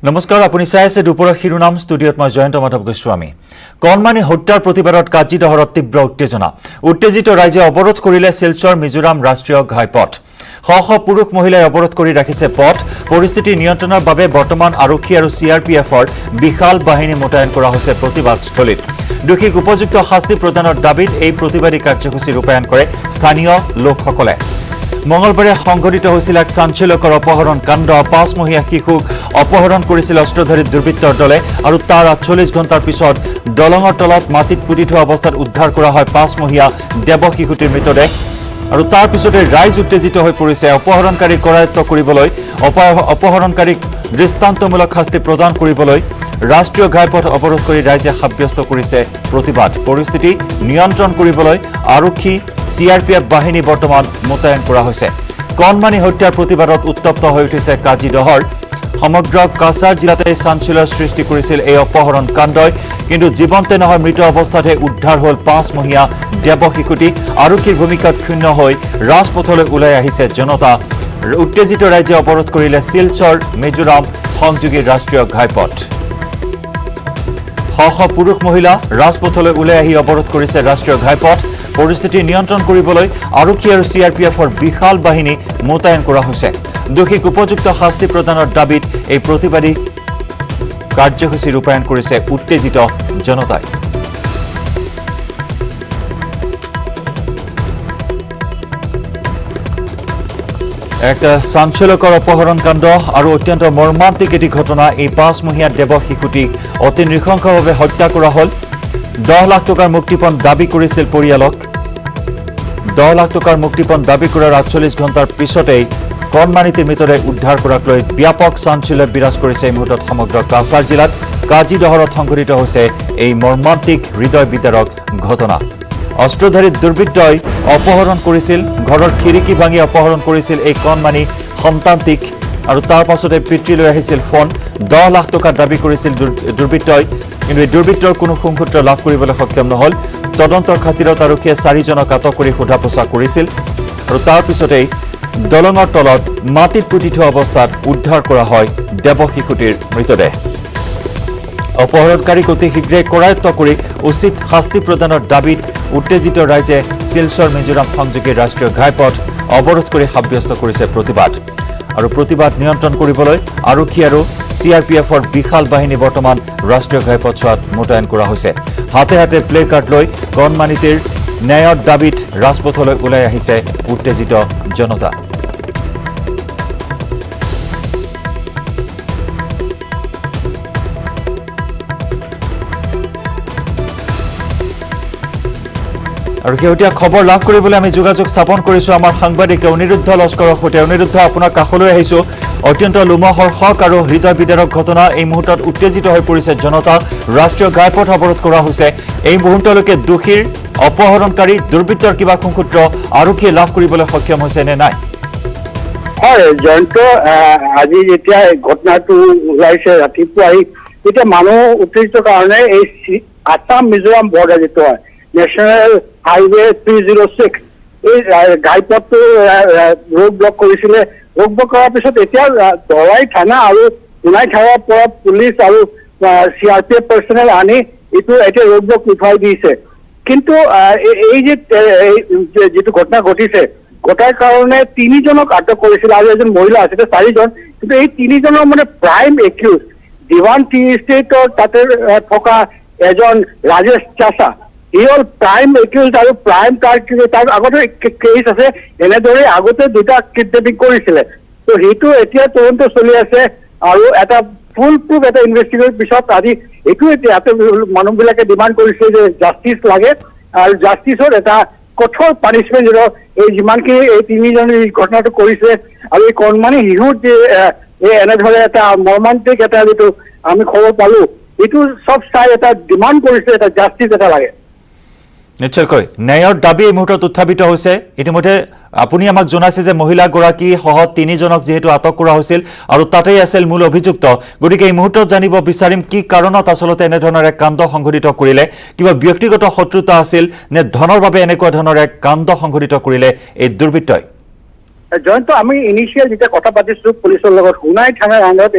নমস্কাৰ আপুনি চাই আছে দুপৰৰ শিৰোনাম ষ্টুডিঅত মই জয়ন্ত মাধৱ গোস্বামী কণমানি হত্যাৰ প্ৰতিবাদত কাজিদহৰত তীব্ৰ উত্তেজনা উত্তেজিত ৰাইজে অৱৰোধ কৰিলে শিলচৰ মিজোৰাম ৰাষ্ট্ৰীয় ঘাইপথ শ পুৰুষ মহিলাই অৱৰোধ কৰি ৰাখিছে পথ পৰিস্থিতি নিয়ন্ত্ৰণৰ বাবে বৰ্তমান আৰক্ষী আৰু চিআৰপিএফৰ বিশাল বাহিনী মোতায়েন কৰা হৈছে প্ৰতিবাদস্থলীত দুখীক উপযুক্ত শাস্তি প্ৰদানৰ দাবীত এই প্ৰতিবাদী কাৰ্যসূচী ৰূপায়ণ কৰে স্থানীয় লোকসকলে মঙ্গলবাৰে সংঘটিত হৈছিল এক চাঞ্চল্যকৰ অপহৰণ কাণ্ড 5 মহীয়া শিশুক অপহৰণ কৰিছিল অস্ত্ৰধাৰী দুৰ্বৃত্তৰ দলে আৰু তাৰ 48 ঘণ্টাৰ পিছত দলঙৰ তলত মাটিত পুতি থোৱা অৱস্থাত উদ্ধাৰ কৰা হয় 5 মহীয়া দেৱ শিশুটিৰ মৃতদেহ আৰু তাৰ পিছতে ৰাইজ উত্তেজিত হৈ পৰিছে অপহৰণকাৰী কৰায়ত্ব কৰিবলৈ অপহৰণকাৰীক দৃষ্টান্তমূলক শাস্তি প্ৰদান কৰিবলৈ ৰাষ্ট্ৰীয় ঘাইপথ অৱৰোধ কৰি ৰাইজে সাব্যস্ত কৰিছে প্ৰতিবাদ পৰিস্থিতি নিয়ন্ত্ৰণ কৰিবলৈ আৰক্ষী চিআৰপিএফ বাহিনী বৰ্তমান মোতায়েন কৰা হৈছে কণমানি হত্যাৰ প্ৰতিবাদত উত্তপ্ত হৈ উঠিছে কাজিদহৰ সমগ্ৰ কাছাৰ জিলাতে চাঞ্চল্যৰ সৃষ্টি কৰিছিল এই অপহৰণ কাণ্ডই কিন্তু জীৱন্তে নহয় মৃত অৱস্থাতে উদ্ধাৰ হ'ল 5 মহীয়া দেৱ শিশুটি আৰক্ষীৰ ভূমিকাত ক্ষুণ্ণ হৈ ৰাজপথলৈ ওলাই আহিছে জনতা উত্তেজিত ৰাইজে অৱৰোধ কৰিলে শিলচৰ মিজোৰাম সংযোগী ৰাষ্ট্ৰীয় ঘাইপথ শ পুৰুষ মহিলা ৰাজপথলৈ ওলাই আহি অৱৰোধ কৰিছে ৰাষ্ট্ৰীয় ঘাইপথ পৰিস্থিতি নিয়ন্ত্ৰণ কৰিবলৈ আৰক্ষী আৰু চিআৰপিএফৰ বিশাল বাহিনী মোতায়েন কৰা হৈছে দুখীক উপযুক্ত শাস্তি প্ৰদানৰ দাবীত এই প্ৰতিবাদী কাৰ্যসূচী ৰূপায়ণ কৰিছে উত্তেজিত জনতাই এক চাঞ্চল্যকৰ অপহৰণ কাণ্ড আৰু অত্যন্ত মৰ্মান্তিক এটি ঘটনা এই 5 মহীয়া দেৱ শিশুটিক অতি নৃশংসভাৱে হত্যা কৰা হ'ল 10 লাখ টকাৰ মুক্তিপণ দাবী কৰিছিল পৰিয়ালক 10 লাখ টকাৰ মুক্তিপণ দাবী কৰাৰ 48 ঘণ্টাৰ পিছতেই কণমানিটিৰ মৃতদেহ উদ্ধাৰ কৰাক লৈ ব্যাপক চাঞ্চল্য বিৰাজ কৰিছে এই মুহূৰ্তত সমগ্ৰ কাছাৰ জিলাত কাজিদহৰত সংঘটিত হৈছে এই মৰ্মান্তিক হৃদয় বিদাৰক ঘটনা অস্ত্ৰধাৰী দুৰ্বৃত্তই অপহৰণ কৰিছিল ঘৰৰ খিৰিকী ভাঙি অপহৰণ কৰিছিল এই কণমানি সন্তানটিক আৰু তাৰ পাছতে পিতৃলৈ আহিছিল ফোন 10 লাখ টকা দাবী কৰিছিল দুৰ্বৃত্তই কিন্তু এই দুৰ্বৃত্তৰ কোনো সংসূত্ৰ লাভ কৰিবলৈ সক্ষম নহল তদন্তৰ খাতিৰত আৰক্ষীয়ে 4 জনক আটক কৰি সোধা পোছা কৰিছিল আৰু তাৰ পিছতেই দলঙৰ তলত মাটিত পুতি থোৱা অৱস্থাত উদ্ধাৰ কৰা হয় দেৱ শিশুটিৰ মৃতদেহ অপহৰণকাৰীক অতি শীঘ্ৰে কৰায়ত্ব কৰি উচিত শাস্তি প্ৰদানৰ দাবীত উত্তেজিত ৰাইজে শিলচৰ মিজোৰাম সংযোগী ৰাষ্ট্ৰীয় ঘাইপথ অৱৰোধ কৰি সাব্যস্ত কৰিছে প্ৰতিবাদ আৰু প্ৰতিবাদ নিয়ন্ত্ৰণ কৰিবলৈ আৰক্ষী আৰু চিআৰপিএফৰ বিশাল বাহিনী বৰ্তমান ৰাষ্ট্ৰীয় ঘাইপথছোৱাত মোতায়েন কৰা হৈছে হাতে হাতে প্লে কাৰ্ড লৈ কণমানিটিৰ ন্যায়ৰ দাবীত ৰাজপথলৈ ওলাই আহিছে উত্তেজিত জনতা আৰু কেতিয়া খবৰ লাভ কৰিবলৈ আমি যোগাযোগ স্থাপন কৰিছো আমাৰ সাংবাদিক অনিৰুদ্ধ লস্কৰৰ সৈতে অনিৰুদ্ধ আপোনাৰ কাষলৈ আহিছো অত্যন্ত লোমহৰ্ষক আৰু হৃদয় বিদাৰক ঘটনা এই মুহূৰ্তত উত্তেজিত হৈ পৰিছে জনতা ৰাষ্ট্ৰীয় ঘাইপথ অৱৰোধ কৰা হৈছে এই মুহূৰ্তলৈকে দোষীৰ অপহৰণকাৰী দুৰ্বৃত্তৰ কিবা সংসূত্ৰ আৰক্ষীয়ে লাভ কৰিবলৈ সক্ষম হৈছে নে নাই হয় জয়ন্ত আজি যেতিয়া ঘটনাটো ওলাইছে ৰাতিপুৱাই এতিয়া মানুহ উত্তেজিত কাৰণে এই আসাম মিজোৰাম বৰ্ডাৰ যিটো হয় নেশ্যনেল হাইৱে 306 এই ঘাইপথটো ৰোড ব্লক কৰিছিলে ৰোড ব্লক কৰাৰ পিছত এতিয়া দৰাই থানা আৰু সোণাই থানাৰ পৰা পুলিচ আৰু চিআৰপিএফ পাৰ্চনেল আনি এইটো এতিয়া ৰোড ব্লক উঠাই দিছে কিন্তু এই যে যিটো ঘটনা ঘটিছে ঘটাৰ কাৰণে 3 জনক আটক কৰিছিল আৰু এজন মহিলা আছিল 4 জন কিন্তু এই 3 জনৰ মানে প্ৰাইম একিউজ দিৱান টি ষ্টেটৰ তাতে থকা এজন ৰাজেশ চাচা এই হ'ল প্ৰাইম একিউজ আৰু প্ৰাইম তাৰ আগতে কেছ আছে এনেদৰে আগতে 2টা কিডনেপিং কৰিছিলে তো সেইটো এতিয়া তদন্ত চলি আছে আৰু এটা ফুল প্ৰুফ এটা ইনভেষ্টিগেশ্যন পিছত আজি এইটো এতিয়া মানুহবিলাকে ডিমাণ্ড কৰিছে যে জাষ্টিচ লাগে আৰু জাষ্টিচৰ এটা কঠোৰ পানিছমেণ্ট এই যিমানখিনি এই 3 জনে এই ঘটনাটো কৰিছে আৰু এই কণমানি শিশুৰ যে এনেদৰে এটা মৰ্মান্তিক এটা যিটো আমি খবৰ পালো এইটো চব চাই এটা ডিমাণ্ড কৰিছে এটা জাষ্টিচ এটা লাগে নিশ্চয়কৈ ন্যায়ৰ দাবী এই মুহূৰ্তত উত্থাপিত হৈছে ইতিমধ্যে আপুনি আমাক জনাইছে যে মহিলাগৰাকী সহ 3 জনক যেহেতু আটক কৰা হৈছিল আৰু তাতেই আছিল মূল অভিযুক্ত গতিকে এই মুহূৰ্তত জানিব বিচাৰিম কি কাৰণত আচলতে এনেধৰণৰ এক কাণ্ড সংঘটিত কৰিলে কিবা ব্যক্তিগত শত্ৰুতা আছিল নে ধনৰ বাবে এনেকুৱা ধৰণৰ এক কাণ্ড সংঘটিত কৰিলে এই দুৰ্বৃত্তই জয়ন্ত আমি ইনিশিয়েল যেতিয়া কথা পাতিছো পুলিচৰ লগত সোণাই থানাৰ আণ্ডাৰত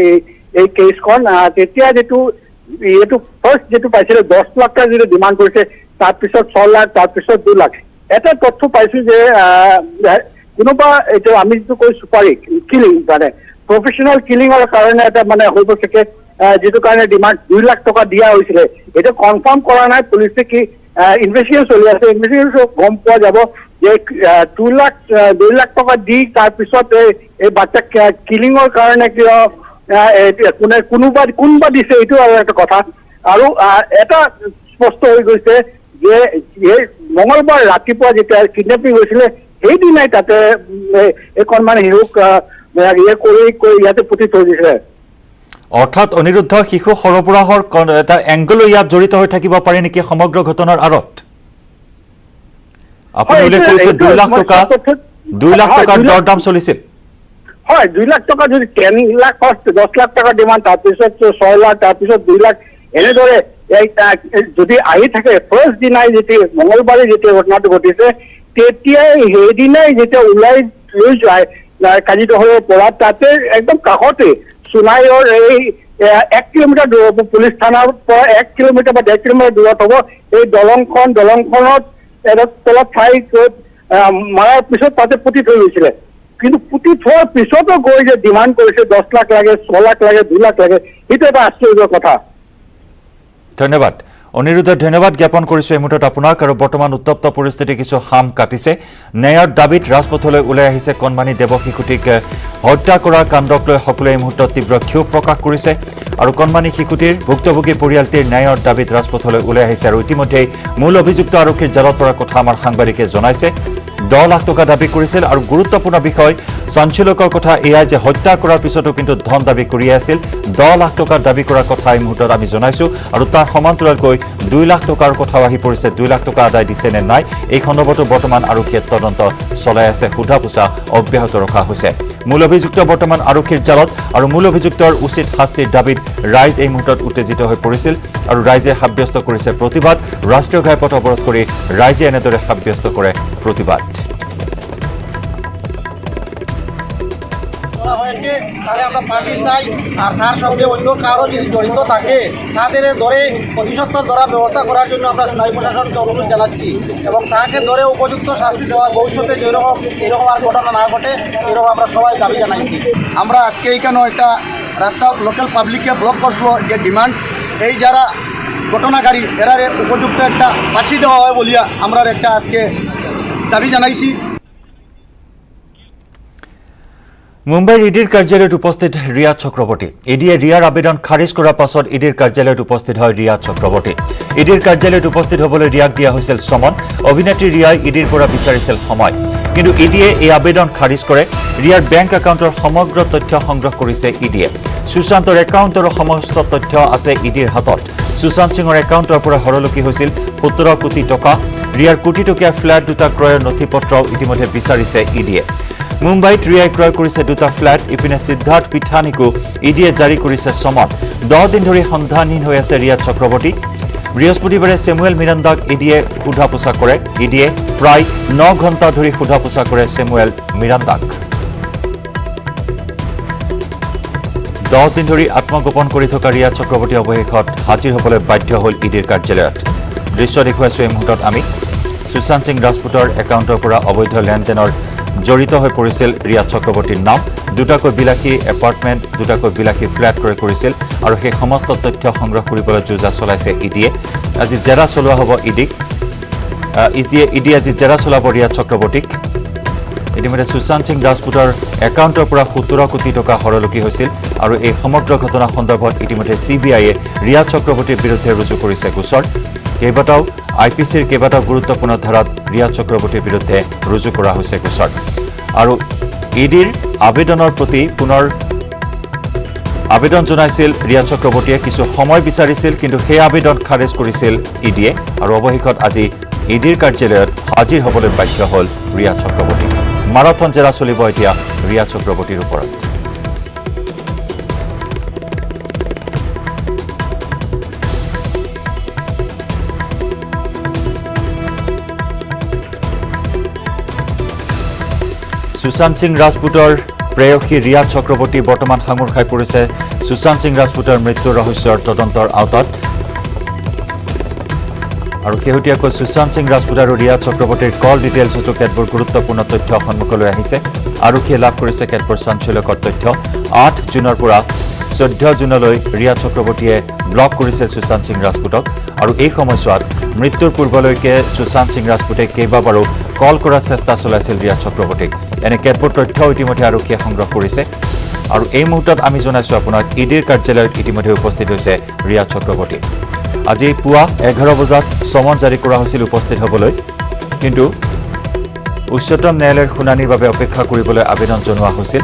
এই কেছখন তেতিয়া এইটো ফাৰ্ষ্ট যিটো পাইছিলে 10 লাখ টকা যিটো ডিমাণ্ড কৰিছে তাৰপিছত 6 লাখ তাৰপিছত 2 লাখ এটা তথ্য পাইছো যে কোনোবা এইটো আমি যিটো কৈ সুপাৰি কিলিং মানে প্ৰফেচনেল কিলিঙৰ কাৰণে এটা মানে হয়তো চাগে যেটো কাৰণে ডিমান্ড 2 লাখ টকা দিয়া হৈছিলে এটা কনফাৰ্ম কৰা নাই পুলিচে কি ইনভেস্টিগেশন চলি আছে ইনভেস্টিগেশন গম পোৱা যাব যে 2 লাখ টকা দি তাৰ পিছত এই বাচ্চা কিলিঙৰ কাৰণে কি কোনোবা দিছে এইটো আৰু এটা কথা আৰু এটা স্পষ্ট হৈ গৈছে যে এই মঙ্গলবাৰ ৰাতিপুৱা যেতিয়া কিডনেপিং হৈছিলে সেইদিনাই তাতে এখন মানে হিৰোক ইয়াতে পুতি থৈ দিছে অৰ্থাৎ অনিৰুদ্ধ শিশু সৰবৰাহৰ এটা এংগল ইয়াত জড়িত হৈ থাকিব পাৰে নেকি সমগ্ৰ ঘটনাৰ আঁৰত আপুনি উল্লেখ কৰিছে 2 লাখ টকা দৰদাম চলিছিল হয় 2 লাখ টকা যদি 10 লাখ ফাৰ্ষ্ট 10 লাখ টকা ডিমান্ড তাৰপিছত 6 লাখ তাৰপিছত 2 লাখ এনেদৰে যদি আহি থাকে ফাৰ্ষ্ট দিনাই যেতিয়া মঙ্গলবাৰে যেতিয়া ঘটনাটো ঘটিছে তেতিয়াই সেইদিনাই যেতিয়া ওলাই লৈ যায় কাজিৰঙাৰ পৰা তাতে একদম কাষতে সোনাইৰ এই 1 কিলোমিটাৰ দূৰ পুলিচ থানাৰ পৰা 1 কিলোমিটাৰ বা 1.5 কিলোমিটাৰ দূৰত হ'ব এই দলংখনত এটা তলত ঠাই মাৰাৰ পিছত তাতে পুতি থৈ গৈছিলে কিন্তু পুতি থোৱাৰ পিছতো গৈ যে ডিমাণ্ড কৰিছে 10 লাখ লাগে 6 লাখ লাগে 2 লাখ লাগে এইটো এটা আশ্চৰ্যৰ কথা ধন্যবাদ অনিৰুদ্ধ ধন্যবাদ জ্ঞাপন কৰিছো এই মুহূৰ্তত আপোনাক আৰু বৰ্তমান উত্তপ্ত পৰিস্থিতি কিছু হাম কাটিছে ন্যায়ৰ দাবীত ৰাজপথলৈ ওলাই আহিছে কণমানি দেৱশিশুটিক হত্যা কৰা কাণ্ডক লৈ সকলোৱে এই মুহূৰ্তত তীব্ৰ ক্ষোভ প্ৰকাশ কৰিছে আৰু কণমানি শিশুটিৰ ভুক্তভোগী পৰিয়ালটিৰ ন্যায়ৰ দাবীত ৰাজপথলৈ ওলাই আহিছে আৰু ইতিমধ্যে মূল অভিযুক্ত আৰক্ষীৰ জালত পৰা কথা আমাৰ সাংবাদিকে জনাইছে 10 লাখ টকা দাবী কৰিছিল আৰু গুৰুত্বপূৰ্ণ বিষয় সঞ্চালকৰ কথা এয়া যে হত্যা কৰাৰ পিছতো কিন্তু ধন দাবী কৰি আছিল 10 লাখ টকা দাবী কৰাৰ কথা এই মুহূৰ্তত আমি জনাইছো আৰু তাৰ সমান্তৰালকৈ 2 লাখ টকাৰ কথা আহি পৰিছে 2 লাখ টকা আদায় দিছে নে নাই এই খণ্ডতো বৰ্তমান আৰক্ষীয়ে তদন্ত চলাই আছে সোধা পোছা অব্যাহত ৰখা হৈছে মূল অভিযুক্ত বৰ্তমান আৰক্ষীৰ জালত আৰু মূল অভিযুক্তৰ উচিত শাস্তিৰ দাবীত ৰাইজ এই মুহূৰ্তত উত্তেজিত হৈ পৰিছিল আৰু ৰাইজে সাব্যস্ত কৰিছে প্ৰতিবাদ ৰাষ্ট্ৰীয় ঘাইপথ অৱৰোধ কৰি ৰাইজে এনেদৰে সাব্যস্ত কৰে প্ৰতিবাদ তাহলে আমরা ফাঁসি চাই আর তার সঙ্গে অন্য কারো যদি জড়িত থাকে তাদের ধরে প্রতিশোধ ধরার ব্যবস্থা করার জন্য আমরা সোনাই প্রশাসনকে অনুরোধ জানাচ্ছি এবং তাকে ধরে উপযুক্ত শাস্তি দেওয়া ভবিষ্যতে এরকম আর ঘটনা না ঘটে এরকম আমরা সবাই দাবি জানাইছি আমরা আজকে এইখানে একটা রাস্তা লোকাল পাবলিককে ব্লক করছিল যে ডিমান্ড এই যারা ঘটনাকারী এরারে উপযুক্ত একটা ফাঁসি দেওয়া হয় বলিয়া আমরা একটা আজকে দাবি জানাইছি মুম্বাইৰ ইডিৰ কাৰ্যালয়ত উপস্থিত ৰিয়া চক্ৰৱৰ্তী ইডিয়ে ৰিয়াৰ আবেদন খাৰিজ কৰাৰ পাছত ইডিৰ কাৰ্যালয়ত উপস্থিত হয় ৰিয়া চক্ৰৱৰ্তী ইডিৰ কাৰ্যালয়ত উপস্থিত হ'বলৈ ৰিয়াক দিয়া হৈছিল সমন অভিনেত্ৰী ৰিয়াই ইডিৰ পৰা বিচাৰিছিল সময় কিন্তু ইডিয়ে এই আবেদন খাৰিজ কৰে ৰিয়াৰ বেংক একাউণ্টৰ সমগ্ৰ তথ্য সংগ্ৰহ কৰিছে ইডিয়ে সুশান্তৰ একাউণ্টৰ সমস্ত তথ্য আছে ইডিৰ হাতত সুশান্ত সিঙৰ একাউণ্টৰ পৰা হৰলকি হৈছিল 17 কোটি টকা ৰিয়াৰ কোটি টকীয়া ফ্ল্যাট দুটা ক্ৰয়ৰ নথিপত্ৰ ইতিমধ্যে বিচাৰিছে ইডিয়ে মুম্বাইত ৰিয়াই ক্ৰয় কৰিছে দুটা ফ্ল্যাট ইপিনে সিদ্ধাৰ্থ পিঠানীকো ইডিয়ে জাৰি কৰিছে সমন 10 দিন ধৰি সন্ধানহীন হৈ আছে ৰিয়া চক্ৰৱৰ্তী বৃহস্পতিবাৰে সেমুৱেল মিৰাণ্ডাক ইডিয়ে সোধা পোছা কৰে ইডিয়ে প্ৰায় 9 ঘণ্টা ধৰি সোধা পোছা কৰে সেমুৱেল মিৰাণ্ডাক 10 দিন ধৰি আত্মগোপন কৰি থকা ৰিয়া চক্ৰৱৰ্তী অৱশেষত হাজিৰ হ'বলৈ বাধ্য হ'ল ইডিৰ কাৰ্যালয়ত দৃশ্য দেখুৱাইছো এই মুহূৰ্তত আমি সুশান্ত সিং ৰাজপুতৰ একাউণ্টৰ পৰা অবৈধ লেনদেনৰ জড়িত হৈ পৰিছিল ৰিয়া চক্ৰৱৰ্তীৰ নাম দুটাকৈ বিলাসী এপাৰ্টমেণ্ট দুটাকৈ বিলাসী ফ্ল্যাট ক্ৰয় কৰিছিল আৰু সেই সমস্ত তথ্য সংগ্ৰহ কৰিবলৈ যোজা চলাইছে ইডিয়ে আজি জেৰা চলোৱা হ'ব ইডি আজি জেৰা চলাব ৰিয়া চক্ৰৱৰ্তীক ইতিমধ্যে সুশান্ত সিং ৰাজপুতৰ একাউণ্টৰ পৰা 17 কোটি টকা হৰলকি হৈছিল আৰু এই সমগ্ৰ ঘটনা সন্দৰ্ভত ইতিমধ্যে চিবিআইয়ে ৰিয়া চক্ৰৱৰ্তীৰ বিৰুদ্ধে ৰুজু কৰিছে গোচৰ কেইবাটাও আইপিচিৰ কেইবাটাও গুৰুত্বপূৰ্ণ ধাৰাত ৰিয়া চক্ৰৱৰ্তীৰ বিৰুদ্ধে ৰুজু কৰা হৈছে গোচৰ আৰু ইডিৰ আবেদনৰ প্ৰতি পুনৰ আবেদন জনাইছিল ৰিয়া চক্ৰৱৰ্তীয়ে কিছু সময় বিচাৰিছিল কিন্তু সেই আবেদন খাৰেজ কৰিছিল ইডিয়ে আৰু অৱশেষত আজি ইডিৰ কাৰ্যালয়ত হাজিৰ হ'বলৈ বাধ্য হ'ল ৰিয়া চক্ৰৱৰ্তী মাৰাথন জেৰা চলিব এতিয়া ৰিয়া চক্ৰৱৰ্তীৰ ওপৰত সুশান্ত সিং ৰাজপুতৰ প্ৰেয়সী ৰিয়া চক্ৰৱৰ্তী বৰ্তমান সাঙুৰ খাই পৰিছে সুশান্ত সিং ৰাজপুতৰ মৃত্যুৰ ৰহস্যৰ তদন্তৰ আওতাত আৰু শেহতীয়াকৈ সুশান্ত সিং ৰাজপুত আৰু ৰিয়া চক্ৰৱৰ্তীৰ কল ডিটেইলছতো কেতবোৰ গুৰুত্বপূৰ্ণ তথ্য সন্মুখলৈ আহিছে আৰক্ষীয়ে লাভ কৰিছে কেতবোৰ চাঞ্চল্যকৰ তথ্য 8 জুনৰ পৰা 14 জুনলৈ ৰিয়া চক্ৰৱৰ্তীয়ে ব্লক কৰিছিল সুশান্ত সিং ৰাজপুতক আৰু এই সময়ছোৱাত মৃত্যুৰ পূৰ্বলৈকে সুশান্ত সিং ৰাজপুতে কেইবাবাৰো কল কৰাৰ চেষ্টা চলাইছিল ৰিয়া চক্ৰৱৰ্তীক এনে কেতবোৰ তথ্য ইতিমধ্যে আৰক্ষীয়ে সংগ্ৰহ কৰিছে আৰু এই মুহূৰ্তত আমি জনাইছো আপোনাক ইডিৰ কাৰ্যালয়ত ইতিমধ্যে উপস্থিত হৈছে ৰিয়া চক্ৰৱৰ্তী আজি পুৱা 11 বজাত সমন জাৰি কৰা হৈছিল উপস্থিত হ'বলৈ কিন্তু উচ্চতম ন্যায়ালয়ৰ শুনানিৰ বাবে অপেক্ষা কৰিবলৈ আবেদন জনোৱা হৈছিল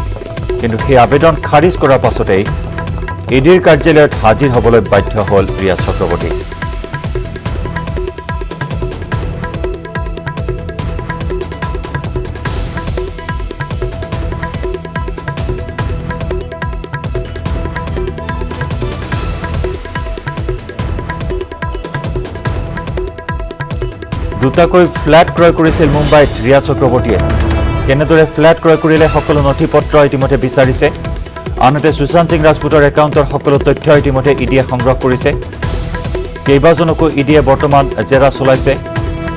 কিন্তু সেই আবেদন খাৰিজ কৰাৰ পাছতেই ইডিৰ কাৰ্যালয়ত হাজিৰ হ'বলৈ বাধ্য হ'ল ৰিয়া চক্ৰৱৰ্তী দুটাকৈ ফ্ল্যাট ক্ৰয় কৰিছিল মুম্বাইত ৰিয়া চক্ৰৱৰ্তীয়ে কেনেদৰে ফ্ল্যাট ক্ৰয় কৰিলে সকলো নথিপত্ৰ ইতিমধ্যে বিচাৰিছে আনহাতে সুশান্ত সিং ৰাজপুতৰ একাউণ্টৰ সকলো তথ্য ইতিমধ্যে ইডিয়ে সংগ্ৰহ কৰিছে কেইবাজনকো ইডিয়ে বৰ্তমান জেৰা চলাইছে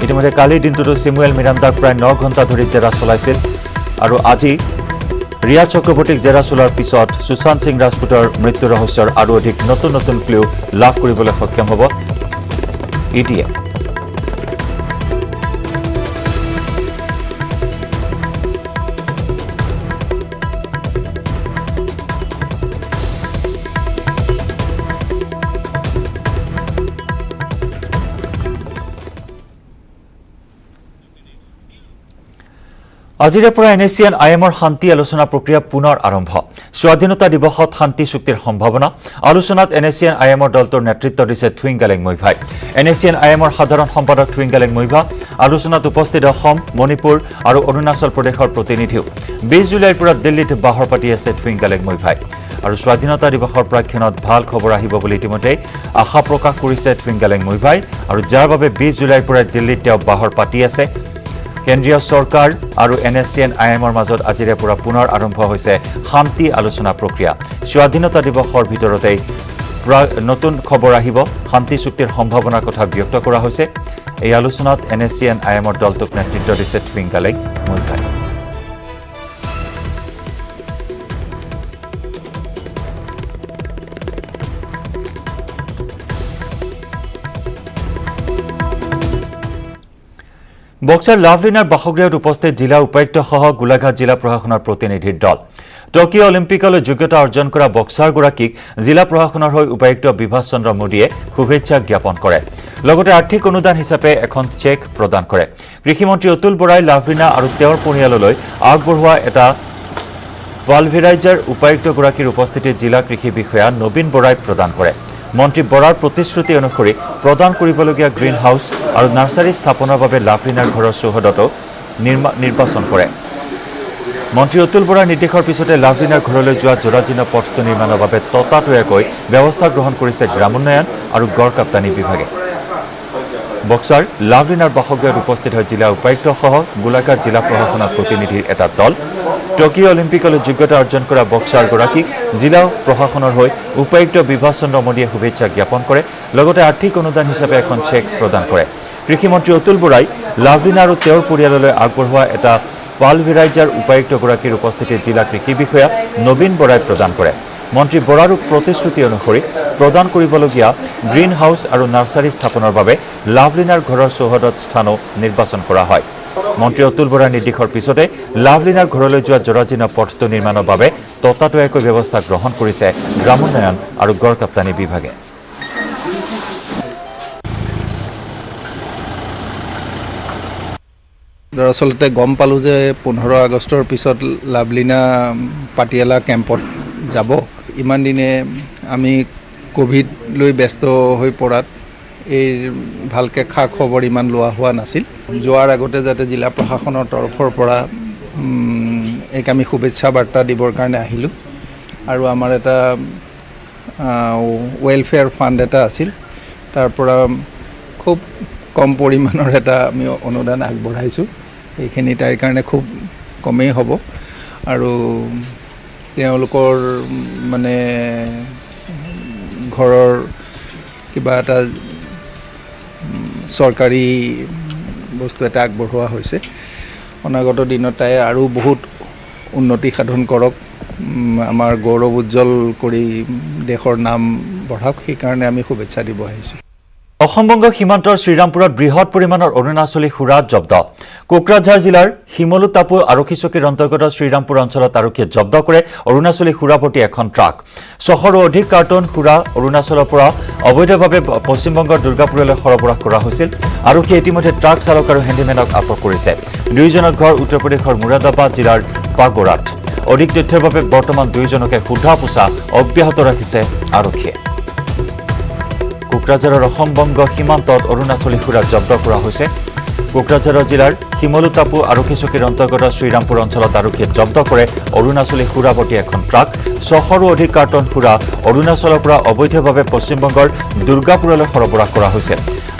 ইতিমধ্যে কালিৰ দিনটোতো সিমুৱেল মিৰাণ্ডাক প্ৰায় 9 ঘণ্টা ধৰি জেৰা চলাইছিল আৰু আজি ৰিয়া চক্ৰৱৰ্তীক জেৰা চলোৱাৰ পিছত সুশান্ত সিং ৰাজপুতৰ মৃত্যু ৰহস্যৰ আৰু অধিক নতুন নতুন ক্লু লাভ কৰিবলৈ সক্ষম হ'ব ইডিয়ে আজিৰে পৰা এনএছচিএন আইএমৰ শান্তি আলোচনা প্ৰক্ৰিয়া পুনৰ আৰম্ভ স্বাধীনতা দিৱসত শান্তি চুক্তিৰ সম্ভাৱনা আলোচনাত এনএছচিএন আইএমৰ দলটোৰ নেতৃত্ব দিছে টুইংগালেং মৈভাই এনএছচিএন আইএমৰ সাধাৰণ সম্পাদক টুইংগালেং মৈভা আলোচনাত উপস্থিত অসম মণিপুৰ আৰু অৰুণাচল প্ৰদেশৰ প্ৰতিনিধিও 20 জুলাইৰ পৰা দিল্লীত বাহৰ পাতি আছে টুইংগালেং মৈভাই আৰু স্বাধীনতা দিৱসৰ প্ৰাক্ষণত ভাল খবৰ আহিব বুলি ইতিমধ্যে আশা প্ৰকাশ কৰিছে টুইংগালেং মৈভাই আৰু যাৰ বাবে 20 জুলাইৰ পৰা দিল্লীত তেওঁ বাহৰ পাতি আছে কেন্দ্ৰীয় চৰকাৰ আৰু এনএছচিএন আইএমৰ মাজত আজিৰে পৰা পুনৰ আৰম্ভ হৈছে শান্তি আলোচনা প্ৰক্ৰিয়া স্বাধীনতা দিৱসৰ ভিতৰতেই নতুন খবৰ আহিব শান্তি চুক্তিৰ সম্ভাৱনাৰ কথা ব্যক্ত কৰা হৈছে এই আলোচনাত এনএছচিএন আইএমৰ দলটোক নেতৃত্ব দিছে টুইংগালেং মৈভাই বক্সাৰ লাভলিনাৰ বাসগৃহত উপস্থিত জিলা উপায়ুক্তসহ গোলাঘাট জিলা প্ৰশাসনৰ প্ৰতিনিধিৰ দল টকিঅ' অলিম্পিকলৈ যোগ্যতা অৰ্জন কৰা বক্সাৰগৰাকীক জিলা প্ৰশাসনৰ হৈ উপায়ুক্ত বিভাস চন্দ্ৰ মোদীয়ে শুভেচ্ছা জ্ঞাপন কৰে লগতে আৰ্থিক অনুদান হিচাপে এখন চেক প্ৰদান কৰে কৃষিমন্ত্ৰী অতুল বৰাই লাভলিনা আৰু তেওঁৰ পৰিয়াললৈ আগবঢ়োৱা এটা পালভেৰাইজাৰ উপায়ুক্তগৰাকীৰ উপস্থিতিত জিলা কৃষি বিষয়া নবীন বৰাই প্ৰদান কৰে মন্ত্ৰী বৰাৰ প্ৰতিশ্ৰুতি অনুসৰি প্ৰদান কৰিবলগীয়া গ্ৰীণ হাউচ আৰু নাৰ্চাৰী স্থাপনৰ বাবে লাভলিনাৰ ঘৰৰ চৌহদতো নিৰ্বাচন কৰে মন্ত্ৰী অতুল বৰাৰ নিৰ্দেশৰ পিছতে লাভলিনাৰ ঘৰলৈ যোৱা জোৰাজীৰ্ণ পথটো নিৰ্মাণৰ বাবে ততাতৈয়াকৈ ব্যৱস্থা গ্ৰহণ কৰিছে গ্ৰামোন্নয়ন আৰু গড় কাপ্তানি বিভাগে বক্সাৰ লাভলিনাৰ বাসগৃহত উপস্থিত হয় জিলা উপায়ুক্তসহ গোলাঘাট জিলা প্ৰশাসনৰ প্ৰতিনিধিৰ এটা দল টকিঅ' অলিম্পিকলৈ যোগ্যতা অৰ্জন কৰা বক্সাৰগৰাকীক জিলা প্ৰশাসনৰ হৈ উপায়ুক্ত বিভাস চন্দ্ৰ মোদীয়ে শুভেচ্ছা জ্ঞাপন কৰে লগতে আৰ্থিক অনুদান হিচাপে এখন চেক প্ৰদান কৰে কৃষিমন্ত্ৰী অতুল বৰাই লাভলিনা আৰু তেওঁৰ পৰিয়াললৈ আগবঢ়োৱা এটা পালভেৰাইজাৰ উপায়ুক্তগৰাকীৰ উপস্থিতিত জিলা কৃষি বিষয়া নবীন বৰাই প্ৰদান কৰে মন্ত্ৰী বৰাৰ প্ৰতিশ্ৰুতি অনুসৰি প্ৰদান কৰিবলগীয়া গ্ৰীণ হাউচ আৰু নাৰ্চাৰী স্থাপনৰ বাবে লাভলিনাৰ ঘৰৰ চৌহদত স্থানো নিৰ্বাচন কৰা হয় মন্ত্ৰী অতুল বৰাৰ নিৰ্দেশৰ পিছতে লাভলিনাৰ ঘৰলৈ যোৱা জৰাজীৰ্ণ পথটো নিৰ্মাণৰ বাবে ততাতৈয়াকৈ ব্যৱস্থা গ্ৰহণ কৰিছে গ্ৰামোন্নয়ন আৰু গড় কাপ্তানি বিভাগে দৰাচলতে গম পালোঁ যে 15 আগষ্টৰ পিছত লাভলিনা পাটিয়ালা কেম্পত যাব ইমান দিনে আমি কোভিড লৈ ব্যস্ত হৈ পৰাত এই ভালকৈ খা খবৰ ইমান লোৱা হোৱা নাছিল যোৱাৰ আগতে যাতে জিলা প্ৰশাসনৰ তৰফৰ পৰা এক আমি শুভেচ্ছা বাৰ্তা দিবৰ কাৰণে আহিলোঁ আৰু আমাৰ এটা ৱেলফেয়াৰ ফাণ্ড এটা আছিল তাৰ পৰা খুব কম পৰিমাণৰ এটা আমি অনুদান আগবঢ়াইছোঁ এইখিনি তাইৰ কাৰণে খুব কমেই হ'ব আৰু তেওঁলোকৰ মানে ঘৰৰ কিবা এটা চৰকাৰী বস্তু এটা আগবঢ়োৱা হৈছে। অনাগত দিনত তাই আৰু বহুত উন্নতি সাধন কৰক, আমাৰ গৌৰৱ উজ্জ্বল কৰি দেশৰ নাম বঢ়াওক, সেইকাৰণে আমি শুভেচ্ছা দিব আহিছোঁ। অসমবংগ সীমান্তৰ শ্ৰীৰামপুৰত বৃহৎ পৰিমাণৰ অৰুণাচলী সুৰা জব্দ। কোকৰাঝাৰ জিলাৰ শিমলু টাপু আৰক্ষী চকীৰ অন্তৰ্গত শ্ৰীৰামপুৰ অঞ্চলত আৰক্ষীয়ে জব্দ কৰে অৰুণাচলী সুৰাভৰ্তি এখন ট্ৰাক। 600ৰো অধিক কাৰ্টন সুৰা অৰুণাচলৰ পৰা অবৈধভাৱে পশ্চিমবংগৰ দুৰ্গাপুৰলৈ সৰবৰাহ কৰা হৈছিল। আৰক্ষীয়ে ইতিমধ্যে ট্ৰাক চালক আৰু হেণ্ডিমেনক আটক কৰিছে। দুয়োজনৰ ঘৰ উত্তৰ প্ৰদেশৰ মুৰাদাবাদ জিলাৰ পাগোৰাত। অধিক তথ্যৰ বাবে বৰ্তমান দুয়োজনকে সোধা পোছা অব্যাহত ৰাখিছে আৰক্ষীয়ে। কোকৰাঝাৰৰ অসমবংগ সীমান্তত অৰুণাচলী সুৰা জব্দ কৰা হৈছে। কোকৰাঝাৰ জিলাৰ শিমলু টাপু আৰক্ষী চকীৰ অন্তৰ্গত শ্ৰীৰামপুৰ অঞ্চলত আৰক্ষীয়ে জব্দ কৰে অৰুণাচলী সুৰাভৰ্তি এখন ট্ৰাক। 600ৰো অধিক কাৰ্টন সুৰা অৰুণাচলৰ পৰা অবৈধভাৱে পশ্চিমবংগৰ দুৰ্গাপুৰলৈ সৰবৰাহ কৰা হৈছে।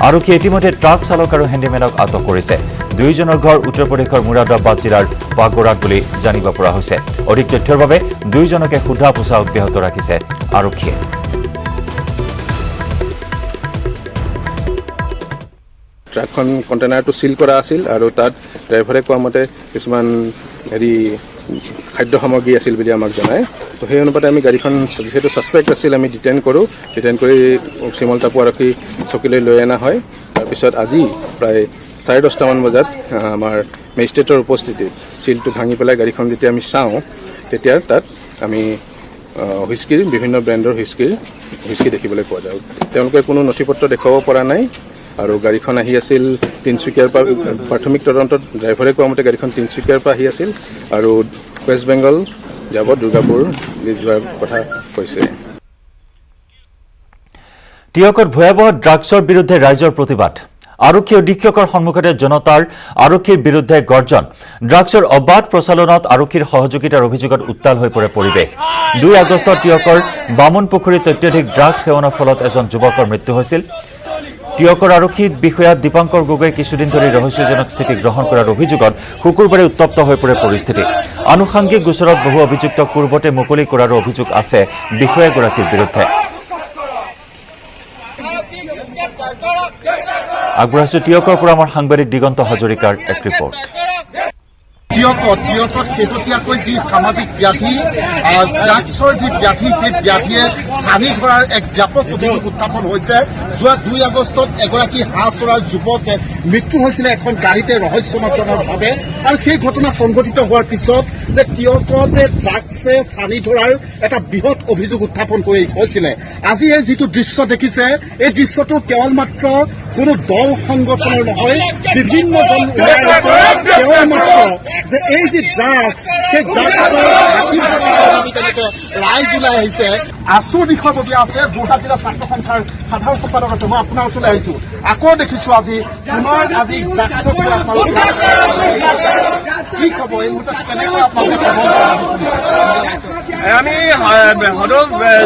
আৰক্ষীয়ে ইতিমধ্যে ট্ৰাক চালক আৰু হেণ্ডিমেনক আটক কৰিছে। দুয়োজনৰ ঘৰ উত্তৰ প্ৰদেশৰ মুৰাদাবাদ জিলাৰ পাগোৰাত বুলি জানিব পৰা হৈছে। অধিক তথ্যৰ বাবে দুয়োজনকে সোধা পোছা অব্যাহত ৰাখিছে আৰক্ষীয়ে। ট্ৰাকখন কণ্টেইনাৰটো চিল কৰা আছিল আৰু তাত ড্ৰাইভাৰে কোৱা মতে কিছুমান খাদ্য সামগ্ৰী আছিল বুলি আমাক জনায়। তো সেই অনুপাতে আমি গাড়ীখন যিহেতু ছাছপেক্ট আছিল আমি ডিটেইন কৰোঁ। ডিটেইন কৰি শিমলু টাপু আৰক্ষী চকীলৈ লৈ অনা হয়। তাৰপিছত আজি প্ৰায় 10:30মান বজাত আমাৰ মেজিষ্ট্ৰেটৰ উপস্থিতিত চিলটো ভাঙি পেলাই গাড়ীখন যেতিয়া আমি চাওঁ তেতিয়া তাত আমি হুইস্কিৰ বিভিন্ন ব্ৰেণ্ডৰ হুইস্কি দেখিবলৈ পোৱা যায়। তেওঁলোকে কোনো নথি পত্ৰ দেখুৱাব পৰা নাই আৰু গাড়ীখন আহি আছিল তিনিচুকীয়াৰ পৰা। প্ৰাথমিক তদন্তত ড্ৰাইভাৰে কোৱা মতে গাড়ীখন তিনিচুকীয়াৰ পৰা আহি আছিল আৰু ৱেষ্ট বেংগল যাব দুৰ্গাপুৰ যোৱাৰ কথা কৈছে। টিয়কত ভয়াৱহ ড্ৰাগছৰ বিৰুদ্ধে ৰাইজৰ প্ৰতিবাদ। আৰক্ষী অধীক্ষকৰ সন্মুখতে জনতাৰ আৰক্ষীৰ বিৰুদ্ধে গৰ্জন। ড্ৰাগছৰ অবাধ প্ৰচলনত আৰক্ষীৰ সহযোগিতাৰ অভিযোগত উত্তাল হৈ পৰে পৰিৱেশ। 2 আগষ্টত টিয়কৰ বামুণপুখুৰীত অত্যধিক ড্ৰাগছ সেৱনৰ ফলত এজন যুৱকৰ মৃত্যু হৈছিল। টিয়কৰ আৰক্ষী বিষয়া দীপাংকৰ গগৈয়ে কিছুদিন ধৰি ৰহস্যজনক স্থিতি গ্ৰহণ কৰাৰ অভিযোগত শুকুৰবাৰে উত্তপ্ত হৈ পৰে পৰিস্থিতি। আনুষাংগিক গোচৰত বহু অভিযুক্তক পূৰ্বতে মুকলি কৰাৰো অভিযোগ আছে বিষয়াগৰাকীৰ বিৰুদ্ধে। আগবঢ়াইছো টিয়কৰ পৰা আমাৰ সাংবাদিক দিগন্ত হাজৰিকাৰ এক ৰিপৰ্ট। টিয়কত শেহতীয়াকৈ যি সামাজিক ব্যাধি ড্ৰাগছৰ যি ব্যাধি সেই ব্যাধিয়ে চানি ধৰাৰ এক ব্যাপক অভিযোগ উত্থাপন হৈছে। যোৱা 2 আগষ্টত এগৰাকী হাঁহ চৰাৰ যুৱকে মৃত্যু হৈছিলে এখন গাড়ীতে ৰহস্যজনকভাৱে। আৰু সেই ঘটনা সংঘটিত হোৱাৰ পিছত যে টিয়কতে ড্ৰাগছে চানি ধৰাৰ এটা বৃহৎ অভিযোগ উত্থাপন কৰি হৈছিলে। আজি এই যিটো দৃশ্য দেখিছে এই দৃশ্যটো কেৱল মাত্ৰ কোনো দল সংগঠনৰ নহয়, বিভিন্নজন ওলাই আহিছে কেৱল মাত্ৰ যে এই যি ড্ৰাগছ সেই ড্ৰাগছৰ তেনেকে ৰাইজ ওলাই আহিছে। আচুৰ বিষয়ববীয়া আছে যোৰহাট জিলা ছাত্ৰ সন্থাৰ সাধাৰণ সম্পাদক আছে। মই আপোনাৰ ওচৰলৈ আহিছো, আকৌ দেখিছো আজি পুনৰ আজি ড্ৰাগছৰ কি ক'ব এই মুহূৰ্তত কেনেকৈ আমি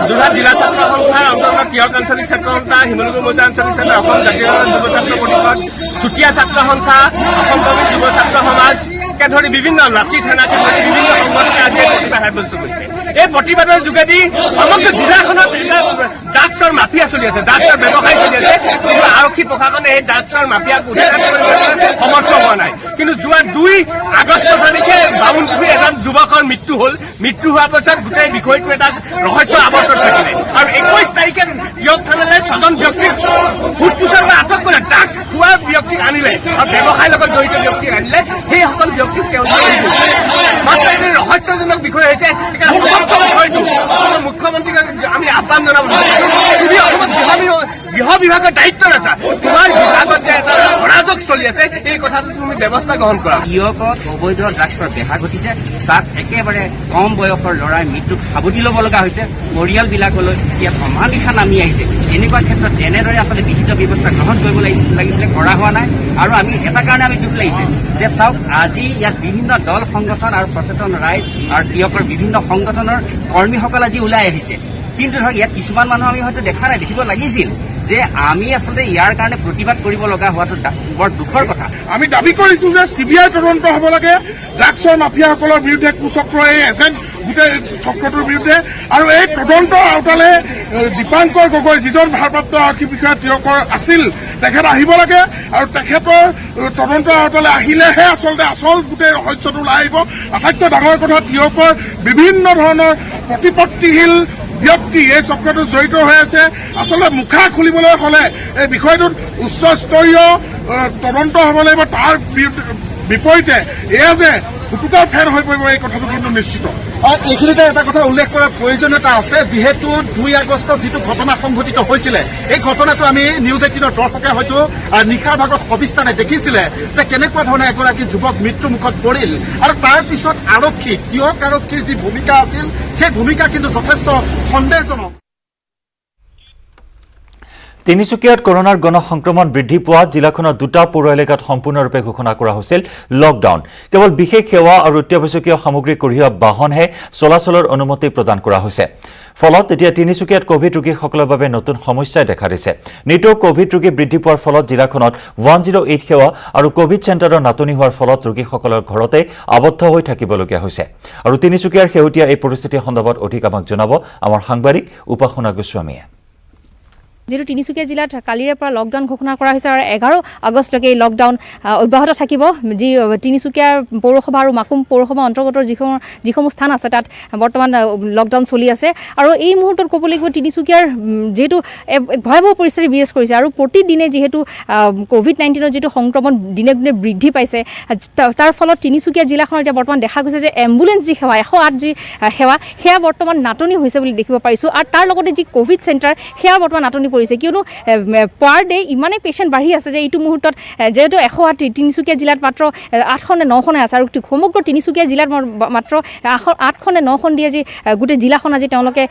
যোৰহাট জিলা ছাত্ৰ সন্থাৰ অন্তৰ্গত টিয়ক আঞ্চলিক ছাত্ৰ সন্থা, শিমলুগুৰি মৌজা আঞ্চলিক ছাত্ৰ, অসম জাতীয় যুৱ ছাত্ৰ পৰিষদ, চুতীয়া ছাত্ৰ সন্থা, অসম কবি যুৱ ছাত্ৰ সমাজকে ধৰি বিভিন্ন লাচি থানাকে ধৰি বিভিন্ন সংগঠনে আজি প্ৰতিবাদ সাব্যস্ত কৰিছে। এই প্ৰতিবাদৰ যোগেদি সমগ্ৰ জিলাখনত ড্ৰাগছৰ মাফিয়া চলি আছে, ড্ৰাগছৰ ব্যৱসায় চলি আছে। কিন্তু আৰক্ষী প্ৰশাসনে এই ড্ৰাগছৰ মাফিয়াক উদ্ধাৰ কৰিবলৈ সমৰ্থ হোৱা নাই। কিন্তু যোৱা 2 আগষ্ট তাৰিখে বামুণপুখুৰীত এজন যুৱকৰ মৃত্যু হ'ল। মৃত্যু হোৱাৰ পাছত গোটেই বিষয়টো এটা ৰহস্য আৱৰ্তন থাকিলে আৰু 21 তাৰিখে টিয়ক থানালৈ 6জন ব্যক্তিক সোধপোছৰ পৰা আটক কৰে। ড্ৰাগছ খোৱা ব্যক্তিক আনিলে আৰু ব্যৱসায়ৰ লগত জড়িত ব্যক্তিক আনিলে, সেইসকল ব্যক্তিক তেওঁলোকে মাত্ৰ এনে ৰহস্যজনক বিষয় হৈছে। বিষয়টো মুখ্যমন্ত্ৰীক আমি আহ্বান জনাব তুমি অসমত গৃহ বিভাগৰ দায়িত্বত আছা, তোমাৰ বিভাগত যে এটা অৰাজক চলি আছে এই কথাটো তুমি ব্যৱস্থা গ্ৰহণ কৰা। টিয়কত অবৈধ ড্ৰাগছৰ দেখা ঘটিছে, তাত একেবাৰে কম বয়সৰ ল'ৰাই মৃত্যুক সাবটি ল'ব লগা হৈছে। পৰিয়ালবিলাকলৈ ইয়াত অমানিশা নামি আহিছে। এনেকুৱা ক্ষেত্ৰত যেনেদৰে আচলতে বিহিত ব্যৱস্থা গ্ৰহণ কৰিব লাগিছিলে কৰা হোৱা নাই। আৰু আমি এটা কাৰণে আমি দুখ লাগিছে যে চাওক আজি ইয়াত বিভিন্ন দল সংগঠন আৰু সচেতন ৰাইজ আৰু টিয়কৰ বিভিন্ন সংগঠনৰ কৰ্মীসকল আজি ওলাই আহিছে। কিন্তু ধৰক ইয়াত কিছুমান মানুহ আমি হয়তো দেখা নাই, দেখিব লাগিছিল যে আমি আচলতে ইয়াৰ কাৰণে প্ৰতিবাদ কৰিব লগা হোৱাটো বৰ দুখৰ কথা। আমি দাবী কৰিছোঁ যে CBI তদন্ত হ'ব লাগে ড্ৰাগছৰ মাফিয়াসকলৰ বিৰুদ্ধে কুচক্ৰ এই এজেণ্ট গোটেই চক্ৰটোৰ বিৰুদ্ধে আৰু এই তদন্তৰ আওতালে দীপাংকৰ গগৈ যিজন ভাৰপ্ৰাপ্ত আৰক্ষী বিষয়া তিয়কৰ আছিল তেখেত আহিব লাগে আৰু তেখেতৰ তদন্তৰ আওতালে আহিলেহে আচলতে আচল গোটেই ৰহস্যটো ওলাই আহিব আটাইতকৈ ডাঙৰ কথা তিয়কৰ বিভিন্ন ধৰণৰ প্ৰতিপত্তিশীল ব্যক্তি এই চক্ৰটোত জড়িত হৈ আছে আচলতে মুখা খুলিবলৈ হলে এই বিষয়টোত উচ্চস্তৰীয় তদন্ত হ'ব লাগিব তাৰ বিপৰীতে এয়া যে ফুটুকাৰ ফেন হৈ পৰিব এই কথাটো কিন্তু নিশ্চিত এইখিনিতে এটা কথা উল্লেখ কৰাৰ প্ৰয়োজনীয়তা আছে যিহেতু 2 আগষ্টত যিটো ঘটনা সংঘটিত হৈছিলে এই ঘটনাটো আমি নিউজ 18ৰ দৰ্শকে হয়তো নিশাৰ ভাগত সবিস্তাৰে দেখিছিলে যে কেনেকুৱা ধৰণে এগৰাকী যুৱক মৃত্যুমুখত পৰিল আৰু তাৰ পিছত আৰক্ষী তিয়ক আৰক্ষীৰ যি ভূমিকা আছিল সেই ভূমিকা কিন্তু যথেষ্ট সন্দেহজনক তিনিচুকীয়াত কৰোনাৰ গণসংক্ৰমণ বৃদ্ধি পোৱা জিলাখনৰ দুটা পৌৰ এলেকাত সম্পূৰ্ণৰূপে ঘোষণা কৰা হৈছিল লকডাউন কেৱল বিশেষ সেৱা আৰু অত্যাৱশ্যকীয় সামগ্ৰী কঢ়িওৱা বাহনহে চলাচলৰ অনুমতি প্ৰদান কৰা হৈছে ফলত এতিয়া তিনিচুকীয়াত কোভিড ৰোগীসকলৰ বাবে নতুন সমস্যাই দেখা দিছে নিতৌ কোভিড ৰোগী বৃদ্ধি পোৱাৰ ফলত জিলাখনত 108 সেৱা আৰু কোভিড চেণ্টাৰৰ নাটনি হোৱাৰ ফলত ৰোগীসকলৰ ঘৰতে আবদ্ধ হৈ থাকিবলগীয়া হৈছে আৰু তিনিচুকীয়াৰ শেহতীয়া এই পৰিস্থিতি সন্দৰ্ভত অধিক আমাক জনাব আমাৰ সাংবাদিক উপাসনা গোস্বামীয়ে যেটো তিনিচুকীয়া জিলাত কালিৰে পৰা লকডাউন ঘোষণা কৰা হৈছে আৰু 11 আগষ্টলৈকে এই লকডাউন অব্যাহত থাকিব যি তিনিচুকীয়া পৌৰসভা আৰু মাকুম পৌৰসভা অন্তৰ্গত যিসমূহ স্থান আছে তাত বৰ্তমান লকডাউন চলি আছে আৰু এই মুহূৰ্তত ক'ব লাগিব তিনিচুকীয়াৰ যেটো ভয়াৱহ পৰিস্থিতি বিৰাজ কৰিছে আৰু প্ৰতিদিনে যেহেতু কোভিড-19ৰ যেটো সংক্ৰমণ দিনে দিনে বৃদ্ধি পাইছে তাৰ ফলত তিনিচুকীয়া জিলাখনৰ এতিয়া বৰ্তমান দেখা গৈছে যে এম্বুলেন্স যি সেৱা 108 যি সেৱা সেয়া বৰ্তমান নাটনি হৈছে বুলি দেখিব পাৰিছো আৰু তাৰ লগতে যি কোভিড চেণ্টাৰ সেয়া বৰ্তমান নাটনি কিয়নো পাৰ ডে ইমানে পেশেন্ট বাঢ়ি আছে যে এইটো মুহূৰ্তত যেহেতু 108 তিনিচুকীয়া জিলাত মাত্ৰ 8খন নে 9খন আছে আৰু সমগ্ৰ তিনিচুকীয়া জিলাত মাত্ৰ 8খন নে 9খন দিয়ে যি গোটেই জিলাখন আজি তেওঁলোকে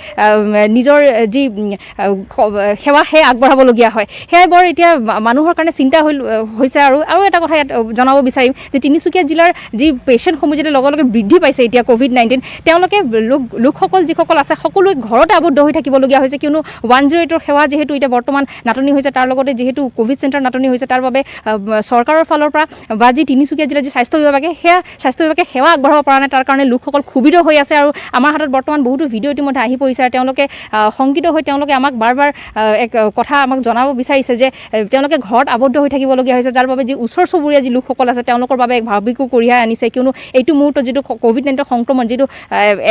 নিজৰ যি সেৱা হে আগবঢ়াবলগীয়া হয় সেয়া বৰ এতিয়া মানুহৰ কাৰণে চিন্তা হৈছে আৰু এটা কথা ইয়াত জনাব বিচাৰিম যে তিনিচুকীয়া জিলাৰ যি পেশেন্টসমূহ যেতিয়া লগে লগে বৃদ্ধি পাইছে এতিয়া কোভিড-19 তেওঁলোকে লোকসকল যিসকল আছে সকলোৱে ঘৰতে আবদ্ধ হৈ থাকিবলগীয়া হৈছে কিয়নো 108ৰ সেৱা যেহেতু এটা বৰ্তমান নাটনি হৈছে তাৰ লগতে যেহেতু কোভিড চেণ্টাৰ নাটনি হৈছে তাৰ বাবে চৰকাৰৰ ফালৰ পৰা বা যি তিনিচুকীয়া জিলাৰ যি স্বাস্থ্য বিভাগে সেৱা আগবঢ়াব পৰা নাই তাৰ কাৰণে লোকসকল ক্ষুব্ধ হৈ আছে আৰু আমাৰ হাতত বৰ্তমান বহুতো ভিডিঅ' ইতিমধ্যে আহি পৰিছে আৰু তেওঁলোকে শংকিত হৈ তেওঁলোকে আমাক বাৰ এক কথা আমাক জনাব বিচাৰিছে যে তেওঁলোকে ঘৰত আবদ্ধ হৈ থাকিবলগীয়া হৈছে যাৰ বাবে যি ওচৰ চুবুৰীয়া যি লোকসকল আছে তেওঁলোকৰ বাবে এক ভাবিকো কঢ়িয়াই আনিছে কিয়নো এইটো মুহূৰ্তত যিটো কোভিড-19 সংক্ৰমণ যিটো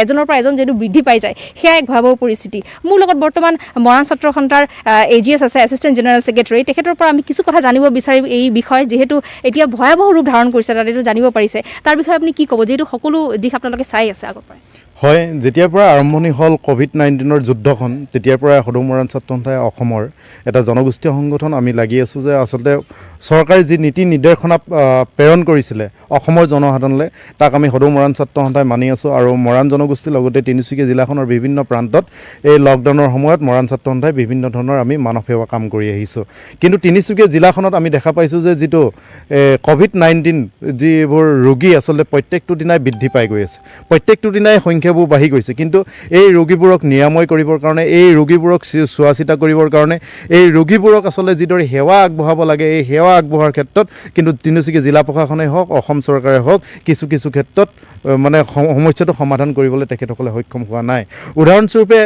এজনৰ পৰা এজন যিটো বৃদ্ধি পাই যায় সেয়া এক ভয়াৱহ পৰিস্থিতি মোৰ লগত বৰ্তমান মৰাণ ছাত্ৰ সন্থাৰ AGS আছে এছিষ্টেণ্ট জেনেৰেল ছেক্ৰেটাৰী তেখেতৰ পৰা আমি কিছু কথা জানিব বিচাৰিম এই বিষয়ে যেহেতু এতিয়া ভয়াৱহ ৰূপ ধাৰণ কৰিছে তাত এইটো জানিব পাৰিছে তাৰ বিষয়ে আপুনি কি ক'ব যেহেতু সকলো দিশ আপোনালোকে চাই আছে আগৰ পৰা হয় যেতিয়াৰ পৰা আৰম্ভণি হ'ল কোভিড-19ৰ যুদ্ধখন তেতিয়াৰ পৰা সদৌ মৰাণ ছাত্ৰ সন্থাই অসমৰ এটা জনগোষ্ঠীয় সংগঠন আমি লাগি আছোঁ যে আচলতে চৰকাৰে যি নীতি নিৰ্দেশনা প্ৰেৰণ কৰিছিলে অসমৰ জনসাধাৰণলৈ তাক আমি সদৌ মৰাণ ছাত্ৰ সন্থাই মানি আছোঁ আৰু মৰাণ জনগোষ্ঠীৰ লগতে তিনিচুকীয়া জিলাখনৰ বিভিন্ন প্ৰান্তত এই লকডাউনৰ সময়ত মৰাণ ছাত্ৰ সন্থাই বিভিন্ন ধৰণৰ আমি মানৱ সেৱা কাম কৰি আহিছোঁ কিন্তু তিনিচুকীয়া জিলাখনত আমি দেখা পাইছোঁ যে যিটো কোভিড-19 যিবোৰ ৰোগী আচলতে প্ৰত্যেকটো দিনাই বৃদ্ধি পাই গৈ আছে প্ৰত্যেকটো দিনাই সংখ্যাবোৰ বাঢ়ি গৈছে কিন্তু এই ৰোগীবোৰক নিৰাময় কৰিবৰ কাৰণে এই ৰোগীবোৰক চোৱা চিতা কৰিবৰ কাৰণে এই ৰোগীবোৰক আচলতে যিদৰে সেৱা আগবঢ়াব লাগে এই সেৱা আগবঢ়াৰ ক্ষেত্ৰত কিন্তু তিনিচুকীয়া জিলা প্ৰশাসনেই হওক অসম চৰকাৰে হওক কিছু ক্ষেত্ৰত মানে সমস্যাটো সমাধান কৰিবলৈ তেখেতসকলে সক্ষম হোৱা নাই উদাহৰণস্বৰূপে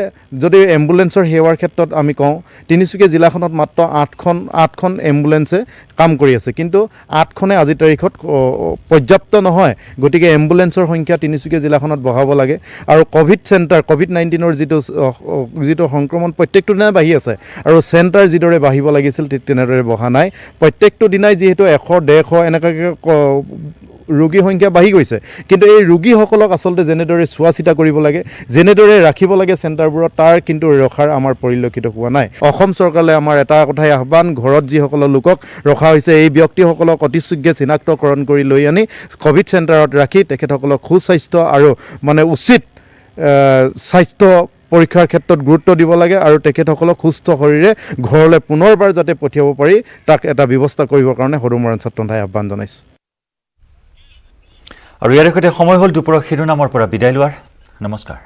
যদি এম্বুলেন্সৰ সেৱাৰ ক্ষেত্ৰত আমি কওঁ তিনিচুকীয়া জিলাখনত মাত্ৰ 8খন এম্বুলেন্সে কাম কৰি আছে কিন্তু 8খনে আজিৰ তাৰিখত পৰ্যাপ্ত নহয় গতিকে এম্বুলেন্সৰ সংখ্যা তিনিচুকীয়া জিলাখনত বঢ়াব লাগে আৰু কোভিড চেণ্টাৰ কোভিড-19ৰ যিটো সংক্ৰমণ প্ৰত্যেকটো দিনাই বাঢ়ি আছে আৰু চেণ্টাৰ যিদৰে বাঢ়িব লাগিছিল ঠিক তেনেদৰে বঢ়া নাই প্ৰত্যেকটো দিনাই যিহেতু 100-150 এনেকৈ ৰোগীৰ সংখ্যা বাঢ়ি গৈছে কিন্তু এই ৰোগীসকলক আচলতে যেনেদৰে চোৱা চিতা কৰিব লাগে যেনেদৰে ৰাখিব লাগে চেণ্টাৰবোৰত তাৰ কিন্তু ৰখাৰ আমাৰ পৰিলক্ষিত হোৱা নাই অসম চৰকাৰে আমাৰ এটা কথাই আহ্বান ঘৰত যিসকলৰ লোকক ৰখা হৈছে এই ব্যক্তিসকলক অতি শীঘ্ৰে চিনাক্তকৰণ কৰি লৈ আনি কোভিড চেণ্টাৰত ৰাখি তেখেতসকলক সুস্বাস্থ্য আৰু মানে উচিত স্বাস্থ্য পৰীক্ষাৰ ক্ষেত্ৰত গুৰুত্ব দিব লাগে আৰু তেখেতসকলক সুস্থ শৰীৰে ঘৰলৈ পুনৰবাৰ যাতে পঠিয়াব পাৰি তাক এটা ব্যৱস্থা কৰিবৰ কাৰণে সদৌ মৰাণ ছাত্ৰ সন্থাই আহ্বান জনাইছোঁ আৰু ইয়াৰ সৈতে সময় হ'ল দুপৰৰ শিৰোনামৰ পৰা বিদায় লোৱাৰ নমস্কাৰ